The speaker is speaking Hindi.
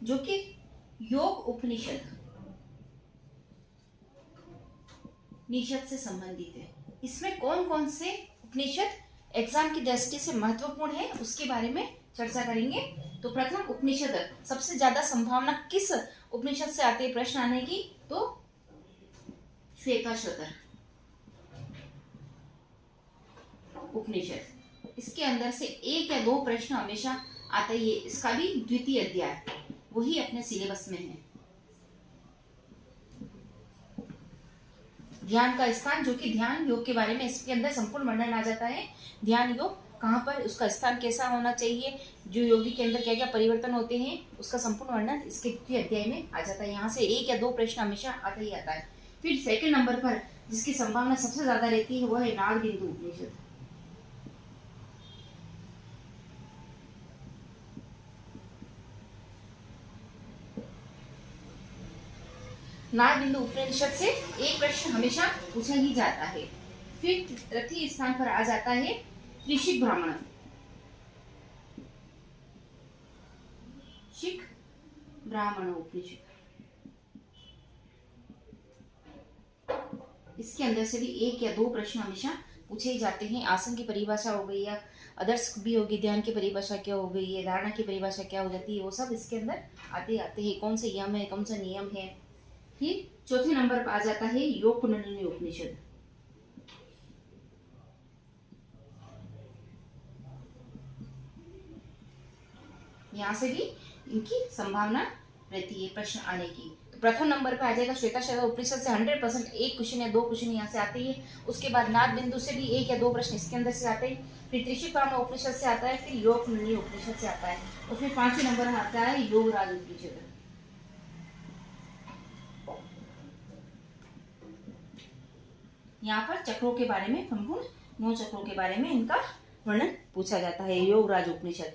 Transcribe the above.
जो कि योग उपनिषद निषद से संबंधित है। इसमें कौन कौन से उपनिषद एग्जाम की दृष्टि से महत्वपूर्ण है उसके बारे में चर्चा करेंगे। तो प्रथम उपनिषद, सबसे ज्यादा संभावना किस उपनिषद से आती है प्रश्न आने की, तो श्वेताश्वतर उपनिषद। इसके अंदर से एक या दो प्रश्न हमेशा आता ही है। इसका भी द्वितीय अध्याय वही अपने सिलेबस में है। ध्यान का स्थान, जो कि ध्यान योग के बारे में इसके अंदर संपूर्ण वर्णन आ जाता है। ध्यान योग कहाँ पर, उसका स्थान कैसा होना चाहिए, जो योगी के अंदर क्या क्या परिवर्तन होते हैं, उसका संपूर्ण वर्णन इसके द्वितीय अध्याय में आ जाता है। यहाँ से एक या दो प्रश्न हमेशा आता ही आता है। फिर सेकंड नंबर पर जिसकी संभावना सबसे ज्यादा रहती है वह है नागबिंदु उपनिषद। नागबिंदु उपनिषद से एक प्रश्न हमेशा पूछा ही जाता है। फिर तृतीय स्थान पर आ जाता है ऋषिक ब्राह्मण। ऋषिक ब्राह्मण उपनिषद, इसके अंदर से भी एक या दो प्रश्न हमेशा पूछे ही जाते हैं। आसन की परिभाषा हो गई या अदर्श भी होगी, ध्यान की परिभाषा क्या हो गई है, धारणा की परिभाषा क्या हो जाती है, वो सब इसके अंदर आते आते हैं। कौन से यम है, कौन सा नियम है। फिर चौथे नंबर पर आ जाता है योग कुंडलिनी उपनिषद। यहाँ से भी इनकी संभावना रहती है प्रश्न आने की। तो प्रथम नंबर पे आ जाएगा श्वेताश्वतर उपनिषद से 100% एक क्वेश्चन या दो क्वेश्चन यहाँ से आते ही। उसके बाद नागबिंदु से भी एक या दो प्रश्न इसके अंदर से आते हैं। फिर ऋषिक ब्राह्मण उपनिषद से आता है, फिर योग कुंडलिनी उपनिषद से आता है, और फिर पांचवें नंबर आता है योगराज उपनिषद। यहाँ पर चक्रों के बारे में, संपूर्ण 9 चक्रों के बारे में इनका वर्णन पूछा जाता है, योगराज उपनिषद।